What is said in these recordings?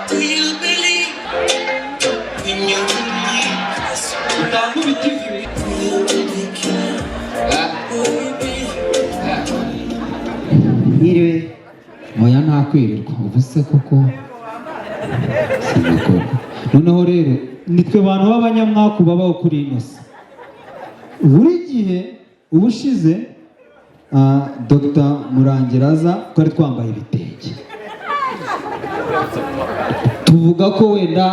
Do you believe in your dreams? Do you really care? Iriwe moya ntakwirirwa ubuse koko sinakora noneho rero nitwe bantu b'abanyamwaku babaho kuri inosa buri gihe ubushize Dr. Murangiraza twari twambaye ibitenge tuvuga ko wenda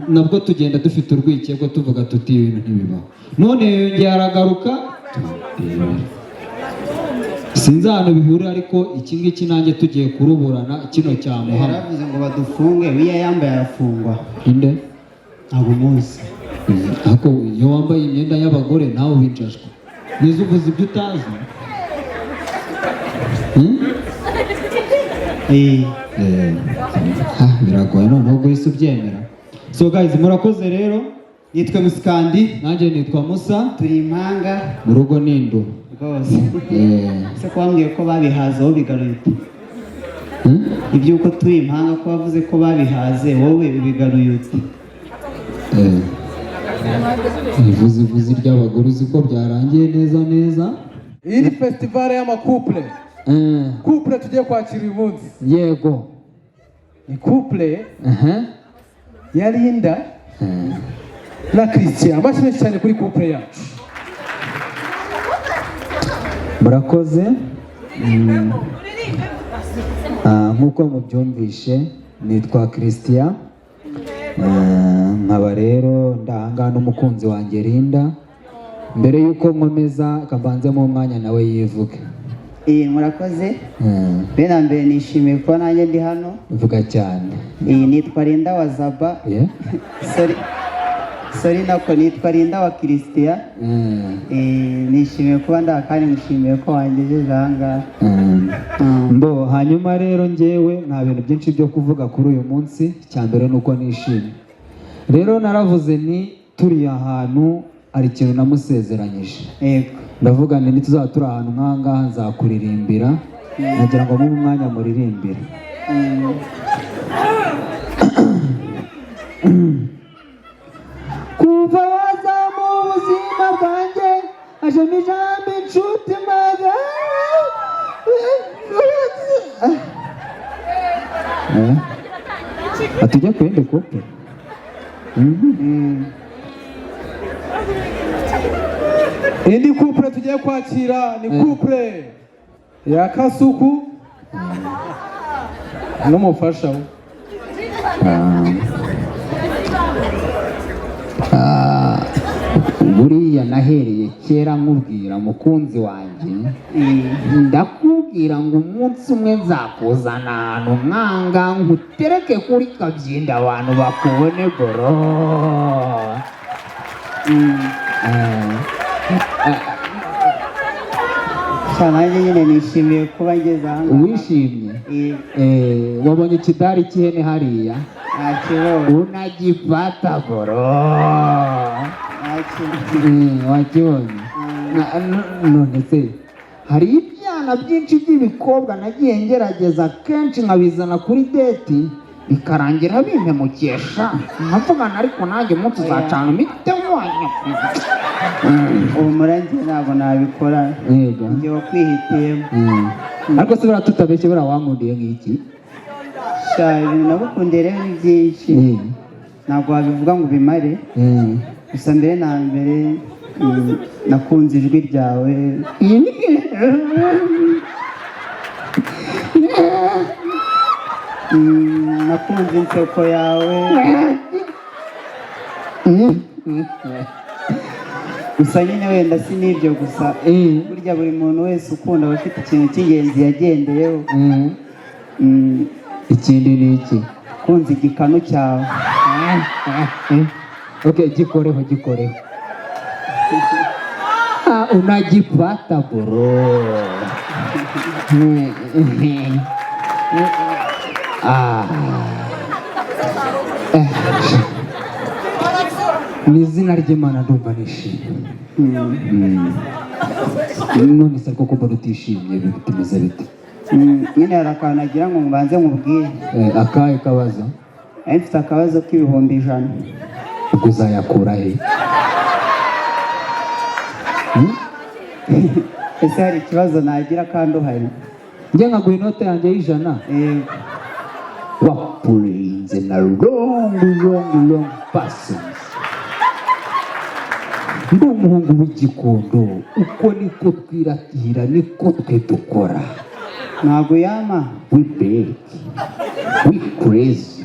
nabwo tugenda dufite urwikekwe tuvuga tuti ibintu ntibibaho none yongeye aragaruka sinzi ahantu bihurira ariko iki ngiki nanjye tugiye kuruburana kino cyamuhama yaravuze ngo badufunge wiya yambaye arafungwa inde ntabwo munsi ako iyo wambaye imyenda y'abagore nawe ubicajwe nizo uvuze ibyo utazi biragoye noneho guhise ubyemera so guys murakoze rero nitwe Musikandi nanjye nitwa Musa turi impanga mu rugo n'indu rwose se kwambwiye ko babihaze wowe bigaruye ibyuko turi impanga ko bavuze ko babihaze wowe bigaruye uti ivuzi ry'abagore uzi ko byarangiye neza iyi ni festival y'amakouple couple tugiye kwakira uyu munsi yego ni couple ya Linda na Christian amashyi cyane kuri couple yacu murakoze nk'uko mubyumvishe nitwa Christian nkaba rero ndahanga n'umukunzi wanjye Linda mbere yuko nkomeza kabanzemo umwanya nawe yivuge murakoze bena mbere nishimiye ko nanjye ndi hano uvuga cyane nitwa Linda wa Zaba sorry nako nitwa Linda wa Christian nishimiye kuba ndakandi mushimiye ko wangejeje ahangaha mbo hanyuma rero njyewe nta bintu byinshi byo kuvuga kuri uyu munsi cyambere nuko nishimye rero naravuze ni turi ahantu ari ikintu namusezeranyije ndavuga ni tuzaba turi ahantu nk'ahangaha nzakuririmbira nagira ngo mu mwanya muririmbira kuva waza mu buzima bwanjye ajemo ijambo inshuti maze atujya ku yindi couple indi couple tugiye kwakira ni couple ya Kasuku n'umufasha we buriya nahereye kera nkubwira mukunzi wanjye ndakubwira ngo umunsi umwe nzakuzana ahantu nkanga nkutereke kuri kabyinda abantu bakubone goro nanjye nyine nishimiye kuba ngeze ahangaha wishimye wabonye ikidari cy'ihene hariya unagifata goro wakibonye none se hari ibyana byinshi by'ibikobwa nagiye ngerageza kenshi nkabizana kuri deti bikarangira bimpemukesha nkavugana ariko nanjye umunsi uzacana imite mwanya ubu murangiye ntabwo nabikora njye wakwihitiyemo ariko se buriya tutabeshye buriya wankundiye nk'iki ibintu nagukundiye rero ni byinshi ntabwo wabivuga ngo ubimare gusa mbere na mbere nakunze ijwi ryawe nakunze inseko yawe gusa nyine wenda si n'ibyo gusa burya buri muntu wese ukunda aba afite ikintu cy'ingenzi yagendeyeho ikindi ni iki kunze igikanu cyawe gikoreho unajipata bro. Ni izina ry'Imana ndumva nishimye. None se koko mbona utishimye bitimeze bite? Nyine hari akantu nagira ngo mbanze nkubwire. Akahe kabazo? Mfite akabazo k'ibihumbi 100. Ubwo uzayakura he? Ese hari ikibazo nagira kandi uhari? Njye nkaguha inote yanjye y'100. Wapurinze na long passes. Ndi umuhungu w'igikondo, uko niko twiratira, niko twe dukora. Ntabwo yama. We beg, we crazy,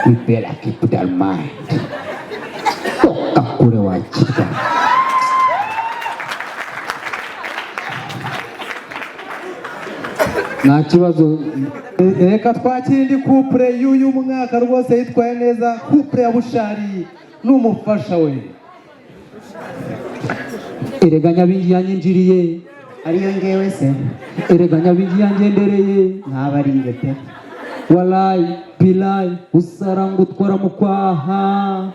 we better keep that mind. Toka kure wakita. Nta kibazo. Reka twakire indi couple y'uyu mwaka rwose yitwaye neza, couple ya Bushari n'umufasha we. Erega Nyabingi yanyinjiriye. Ariyo ngewe se? Erega Nyabingi yangendereye. Ntaba ari nge pe. Walai bilai usaranga utwara mu kwaha.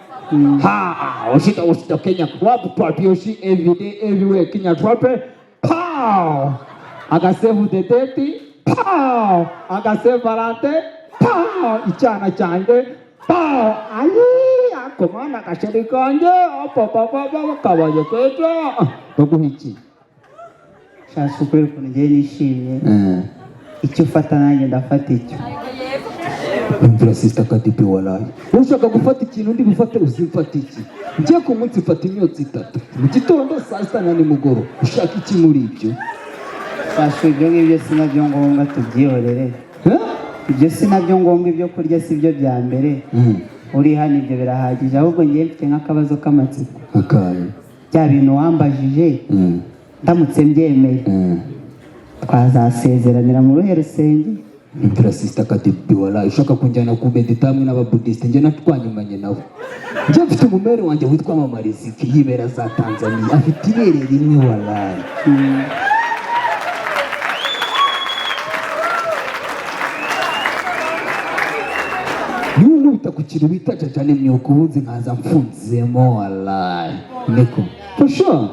Ushita Kenya club party yoshi every day everywhere Kenya drop it. Pow! Agasevu dedeti. Pow! Agasevu Valente. Pow! Icyana cyanjye. Pow! Ayi! Akomana kashari kanje. Papa kabaye kwejo. Baguha iki? Shasha ukuri ukuntu ngiye nishimye. Icyo ufata nanjye ndafata icyo. Umvira sister Kadipi walai. Ushaka gufata ikintu ndi bufate uzifata iki? Ngiye ku munsi mfata imyotsi 3. Mu gitondo saa sita na nimugoro. Ushaka iki muri ibyo? Shasha ibyo ngibyo sinabyo ngombwa tubyihorere. Ibyo sinabyo ngombwa, ibyo kurya si byo bya mbere. Uri hano ibyo birahagije, ahubwo ngiye mfite nk'akabazo k'amatsiko. Akaye. Bya bintu wambajije ndamutse mbyemeye twazasezeranira mu ruhe rusenge? Umvira sister Kadipi walai. Ushaka kunjyana ku medita hamwe n'ababudiste njye natwanyumanye nabo. Njye mfite umumere wanjye witwa Mama Riziki yibera za Tanzania, afite ibere rimwe walai. Niba ku kintu bita cyane imyuka ubundi nkaza mfunzemo walai. Niko for sure.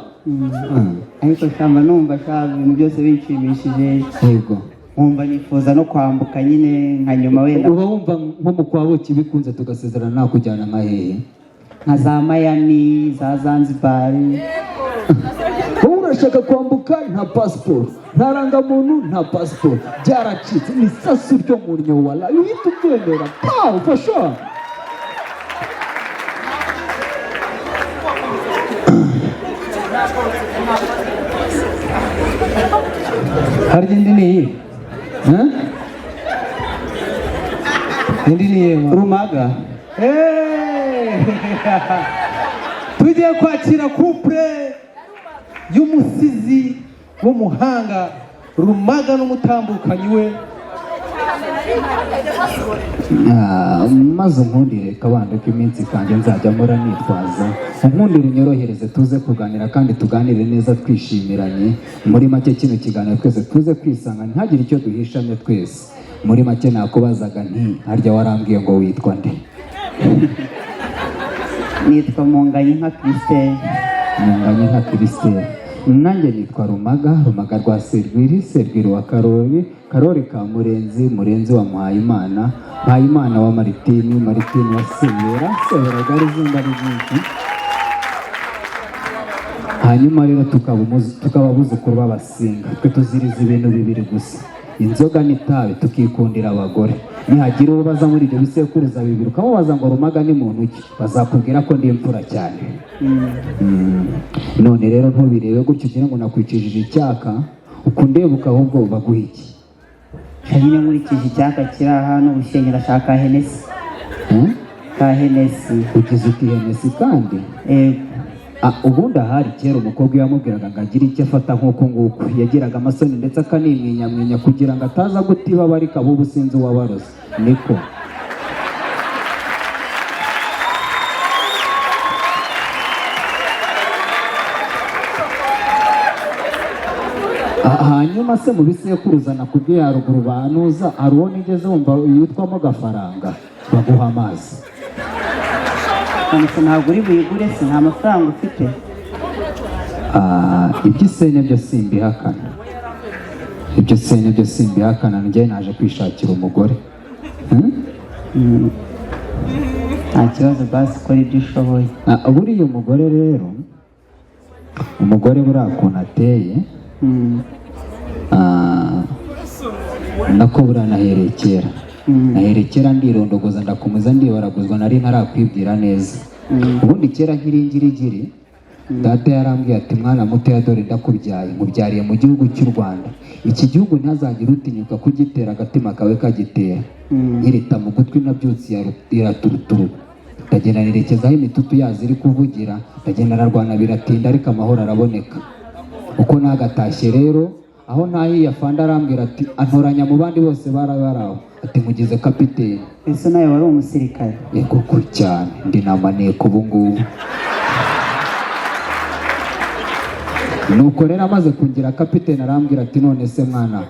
Ariko shamba numva shaba ibintu byose binshimishije. Yego. Nkumva nifuza no kwambuka nyine nka nyuma wenda. Uba wumva nko mu kwabo kibikunze tugasezerana nakujyana nka hehe? Nka za Miami, za Zanzibar. Urashaka kwambuka nta passport, nta rangamuntu, nta passport. Byaracitse ni sasu ryo mu nyo walai. Uhita ubyemera. Pow for sure. Hari indi ni iyi? Indi ni iyi Rumaga. Tugiye kwakira couple y'umusizi w'umuhanga Rumaga n'umutambukanyi we. Maze unkundire kabande ko iminsi kanjye nzajya mpora nitwaza. Unkundire unyorohereze tuze kuganira kandi tuganire neza twishimiranye. Muri make kino kiganiro twese tuze kwisanga ntihagire icyo duhishanye twese. Muri make nakubazaga nti harya warambwiye ngo witwa nde? Nitwa Munganyinka Christelle. Munganyinka Christelle. Nanjye nitwa Rumaga rwa Serwiri wa Karori ka Murenzi wa Muhayimana wa Maritini wa Sebera gari zinda ryinshi. Hanyuma rero tukaba buzukuru b'abasinga. Twe tuziriza ibintu bibiri gusa: inzoga n'itabi, tukikundira abagore. Nihagira ubaza muri ibyo bisekuruza bibiri ukamubaza ngo Rumaga ni muntu ki, bazakubwira ko ndi imfura cyane. None rero ntubirebe gutyo ugira ngo nakwicijije icyaka ukundebuka ahubwo baguha iki? Nyine nkurikije icyaka kiri ahantu Bushenyi ndashaka Henesi. Ka Henesi. Ugize uti Henesi kandi? Ubundi ahari kera umukobwa yamubwiraga ngo agire icyo afata nk'uko nguko. Yagiraga amasoni ndetse akanimwinyamwinya kugira ngo ataza gutiba bari kabubu sinzi uwabarose. Niko. hanyuma se mu bisekuruza nakubwiye haruguru banuza hari uwo nigeze wumva yitwamo Gafaranga baguha amazi. Ntabwo uri buyigure se, nta mafaranga ufite. Iby'isene byo simbihakana, iby'isene byo simbihakana, njye naje kwishakira umugore. Nta kibazo basi, kora ibyo ushoboye. Buriya umugore rero, umugore buriya ukuntu ateye, nako buriya nahereye kera. Nahereye kera ndirondogoza ndakomeza ndibaraguzwa, nari ntarakwibwira neza. Ubundi kera nk'iringirigiri data yarambwiye ati mwana muto dore ndakubyaye, mubyariye mu gihugu cy'u Rwanda. Iki gihugu ntazagire utinyuka kugitera agatima kawe kagitera. Nkirita mu gutwi nabyutse iraturuturu, ndagenda nerekezaho imitutu yazo iri kuvugira, ndagenda narwana biratinda ariko amahoro araboneka. Uko nagatashye rero, aho nahiye afande arambwira ati antoranya mu bandi bose barabaraho, ati mugize kapiteni. Ese nawe wari umusirikare? Yego cyane, ndi namaneko ubu ngubu. Nuko rero amaze kungira kapiteni arambwira ati none se mwana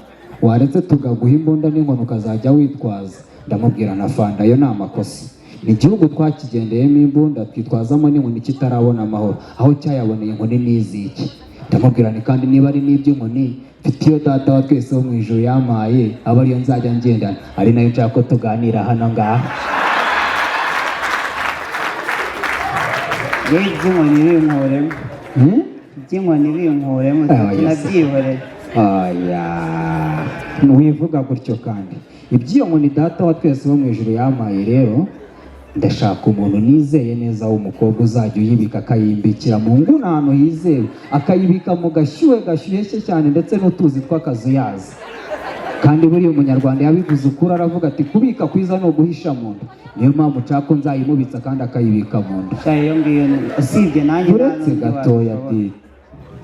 waretse tugaguha imbunda n'inkono ukazajya witwaza. Ndamubwira na fanda yo ni amakosa, ni igihugu twakigendeyemo imbunda twitwazamo n'inkoni kitarabona amahoro, aho cyayaboneye inkoni n'iziki. Ndamubwira ni kandi niba ari n'iby'inkoni mfite iyo data wa twese wo mu ijuru yampaye aba ariyo nzajya ngendana, ari nayo nshaka ko tuganira hano ngaha. Iby'inkoni binkuremo, iby'inkoni binkuremo nabyihoreye. Wivuga gutyo kandi iby'iyo nkoni data wa twese wo mu ijuru yampaye rero, ndashaka umuntu nizeye neza w'umukobwa uzajya uyibika akayimbikira mu nguni ahantu hizewe, akayibika mu gashyuhe gashyushye cyane ndetse n'utuzi tw'akazuyazi. Kandi buriya umunyarwanda yabivuze ukuri, aravuga ati kubika kwiza ni uguhisha mu nda. Niyo mpamvu nshaka nzayimubitsa kandi akayibika mu nda. Iyo ngiyo usibye nanjye uretse gatoya ati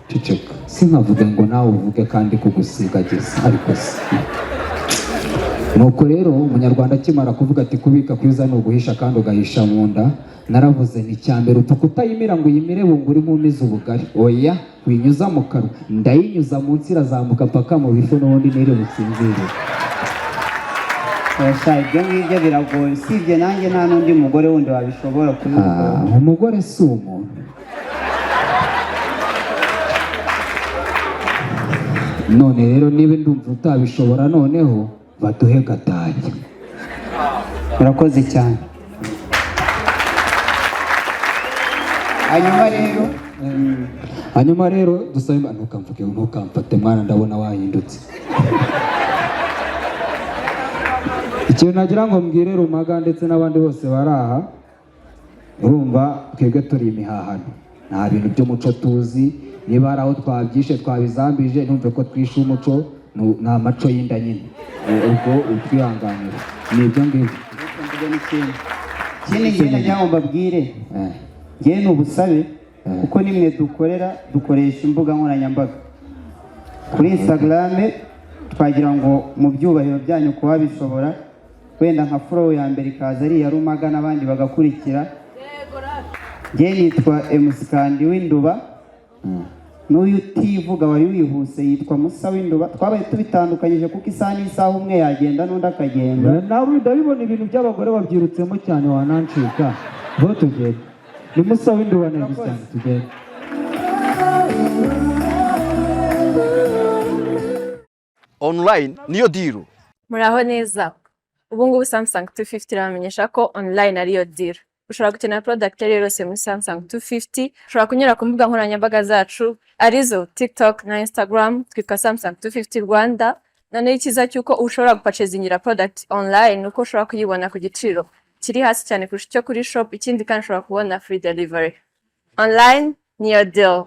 ceceka, sinkavuge ngo nawe uvuge kandi kugusigageza, ariko si nuko rero umunyarwanda akimara kuvuga ati kubika kwiza ni uguhisha kandi ugahisha mu nda, naravuze ni cyambere upfa kutayimira ngo uyimire bunguri nkumize ubugari. Oya, winyuza mu kanwa, ndayinyuza munsi irazamuka paka mu bifu n'ubundi nire businzire. Ibyo ngibyo biragoye, usibye nanjye nta n'undi mugore wundi wabishobora kubikora. Umugore si umuntu. None rero niba ndumva utabishobora noneho baduhe gatanya. Murakoze cyane. Hanyuma rero dusabe ntukamvuge ntukamfate mwana, ndabona wahindutse. Ikintu nagira ngo mbwire Rumaga ndetse n'abandi bose bari aha, urumva twebwe turi imihahano, nta bintu by'umuco tuzi. Niba hari aho twabyishe twabizambije ntumve ko twishe umuco, ni amaco y'inda nyine. Ubwo utwihanganira ni ibyo ngibyo. Ikindi gihe nagira ngo mbabwire, ngewe ni ubusabe kuko nimwe dukoresha imbuga nkoranyambaga. Kuri Instagram twagira ngo mu byubahiro byanyu kuba bishobora, wenda nka follow ya mbere ikaza ari iya Rumaga n'abandi bagakurikira. Ngewe nitwa MC Kandi w'Induba, n'uyu utivuga wari wihuse yitwa Musa w'Induba. Twabaye tubitandukanyije kuko isaha n'isaha umwe yagenda n'undi akagenda. Nawe ndabibona ibintu by'abagore babyirutsemo cyane wanancika. Bo tugende ni Musa w'Induba na gusa tugende. Online niyo deal. Muraho neza. Ubu ngubu Samsung 250 iramenyesha ko online ariyo deal. Ushobora gukenera product yose muri Samsung 250. Ushobora kunyura ku mbuga nkoranyambaga zacu arizo TikTok na Instagram, twitwa Samsung 250 Rwanda. None ikiza cyuko ushobora gupurchasingira product online uko ushobora kuyibona ku giciro kiri hasi cyane kurusha icyo kuri shop. Ikindi kandi ushobora kubona free delivery. Online niyo deal.